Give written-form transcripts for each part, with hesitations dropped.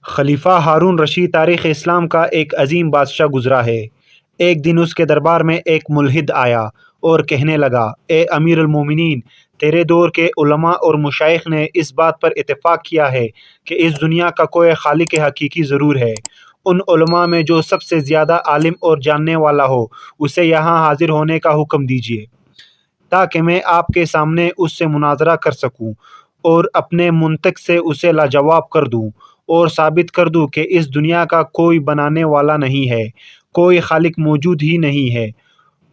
خلیفہ ہارون رشید تاریخ اسلام کا ایک عظیم بادشاہ گزرا ہے۔ ایک دن اس کے دربار میں ایک ملحد آیا اور کہنے لگا، اے امیر المومنین، تیرے دور کے علماء اور مشائخ نے اس بات پر اتفاق کیا ہے کہ اس دنیا کا کوئی خالق حقیقی ضرور ہے۔ ان علماء میں جو سب سے زیادہ عالم اور جاننے والا ہو اسے یہاں حاضر ہونے کا حکم دیجیے، تاکہ میں آپ کے سامنے اس سے مناظرہ کر سکوں اور اپنے منطق سے اسے لاجواب کر دوں اور ثابت کر دوں کہ اس دنیا کا کوئی بنانے والا نہیں ہے، کوئی خالق موجود ہی نہیں ہے۔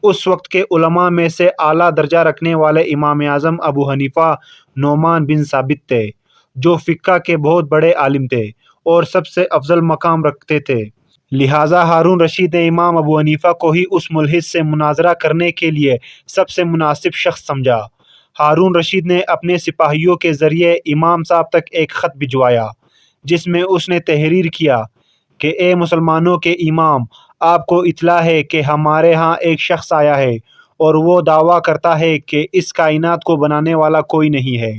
اس وقت کے علماء میں سے اعلیٰ درجہ رکھنے والے امام اعظم ابو حنیفہ نعمان بن ثابت تھے، جو فقہ کے بہت بڑے عالم تھے اور سب سے افضل مقام رکھتے تھے۔ لہٰذا ہارون رشید نے امام ابو حنیفہ کو ہی اس ملحد سے مناظرہ کرنے کے لیے سب سے مناسب شخص سمجھا۔ ہارون رشید نے اپنے سپاہیوں کے ذریعے امام صاحب تک ایک خط بھجوایا، جس میں اس نے تحریر کیا کہ اے مسلمانوں کے امام، آپ کو اطلاع ہے کہ ہمارے ہاں ایک شخص آیا ہے اور وہ دعویٰ کرتا ہے کہ اس کائنات کو بنانے والا کوئی نہیں ہے،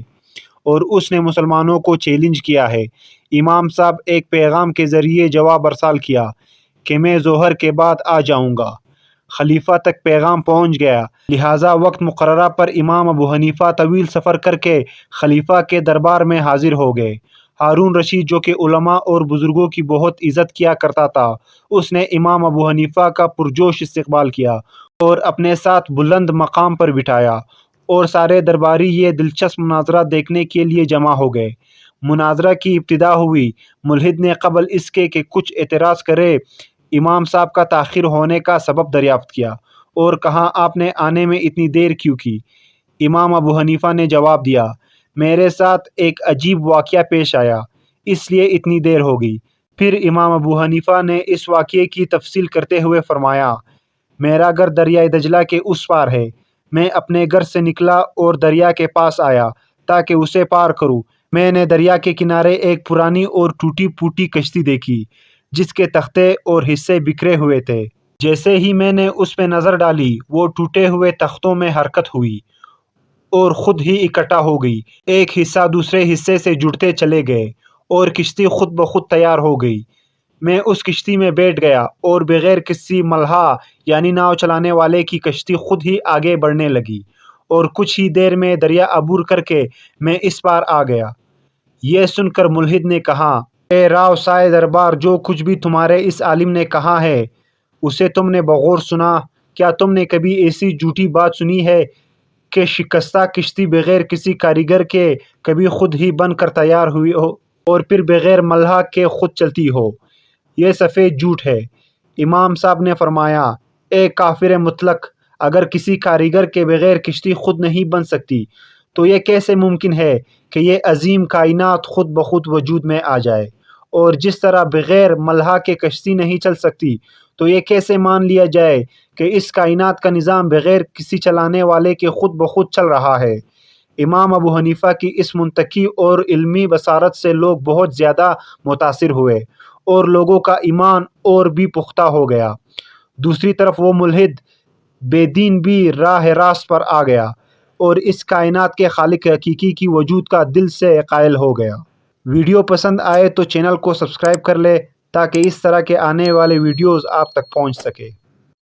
اور اس نے مسلمانوں کو چیلنج کیا ہے۔ امام صاحب ایک پیغام کے ذریعے جواب ارسال کیا کہ میں ظہر کے بعد آ جاؤں گا۔ خلیفہ تک پیغام پہنچ گیا، لہٰذا وقت مقررہ پر امام ابو حنیفہ طویل سفر کر کے خلیفہ کے دربار میں حاضر ہو گئے۔ ہارون رشید، جو کہ علماء اور بزرگوں کی بہت عزت کیا کرتا تھا، اس نے امام ابو حنیفہ کا پرجوش استقبال کیا اور اپنے ساتھ بلند مقام پر بٹھایا، اور سارے درباری یہ دلچسپ مناظرہ دیکھنے کے لیے جمع ہو گئے۔ مناظرہ کی ابتدا ہوئی۔ ملحد نے قبل اس کے کہ کچھ اعتراض کرے، امام صاحب کا تاخیر ہونے کا سبب دریافت کیا اور کہا، آپ نے آنے میں اتنی دیر کیوں کی؟ امام ابو حنیفہ نے جواب دیا، میرے ساتھ ایک عجیب واقعہ پیش آیا، اس لیے اتنی دیر ہو گئی۔ پھر امام ابو حنیفہ نے اس واقعے کی تفصیل کرتے ہوئے فرمایا، میرا گھر دریائے دجلہ کے اس پار ہے۔ میں اپنے گھر سے نکلا اور دریا کے پاس آیا تاکہ اسے پار کروں۔ میں نے دریا کے کنارے ایک پرانی اور ٹوٹی پھوٹی کشتی دیکھی، جس کے تختے اور حصے بکھرے ہوئے تھے۔ جیسے ہی میں نے اس پہ نظر ڈالی، وہ ٹوٹے ہوئے تختوں میں حرکت ہوئی اور خود ہی اکٹھا ہو گئی۔ ایک حصہ دوسرے حصے سے جڑتے چلے گئے اور کشتی خود بخود تیار ہو گئی۔ میں اس کشتی میں بیٹھ گیا اور بغیر کسی ملحا یعنی ناؤ چلانے والے کی کشتی خود ہی آگے بڑھنے لگی، اور کچھ ہی دیر میں دریا عبور کر کے میں اس پار آ گیا۔ یہ سن کر ملحد نے کہا، اے راؤ سائے دربار، جو کچھ بھی تمہارے اس عالم نے کہا ہے اسے تم نے بغور سنا؟ کیا تم نے کبھی ایسی جھوٹی بات سنی ہے کہ شکستہ کشتی بغیر کسی کاریگر کے کبھی خود ہی بن کر تیار ہوئی ہو اور پھر بغیر ملحا کے خود چلتی ہو؟ یہ سفید جھوٹ ہے۔ امام صاحب نے فرمایا، اے کافر مطلق، اگر کسی کاریگر کے بغیر کشتی خود نہیں بن سکتی تو یہ کیسے ممکن ہے کہ یہ عظیم کائنات خود بخود وجود میں آ جائے؟ اور جس طرح بغیر ملحا کے کشتی نہیں چل سکتی، تو یہ کیسے مان لیا جائے کہ اس کائنات کا نظام بغیر کسی چلانے والے کے خود بخود چل رہا ہے؟ امام ابو حنیفہ کی اس منطقی اور علمی بصارت سے لوگ بہت زیادہ متاثر ہوئے اور لوگوں کا ایمان اور بھی پختہ ہو گیا۔ دوسری طرف وہ ملحد بے دین بھی راہ راست پر آ گیا اور اس کائنات کے خالق حقیقی کی وجود کا دل سے قائل ہو گیا۔ ویڈیو پسند آئے تو چینل کو سبسکرائب کر لے تاکہ اس طرح کے آنے والے ویڈیوز آپ تک پہنچ سکے۔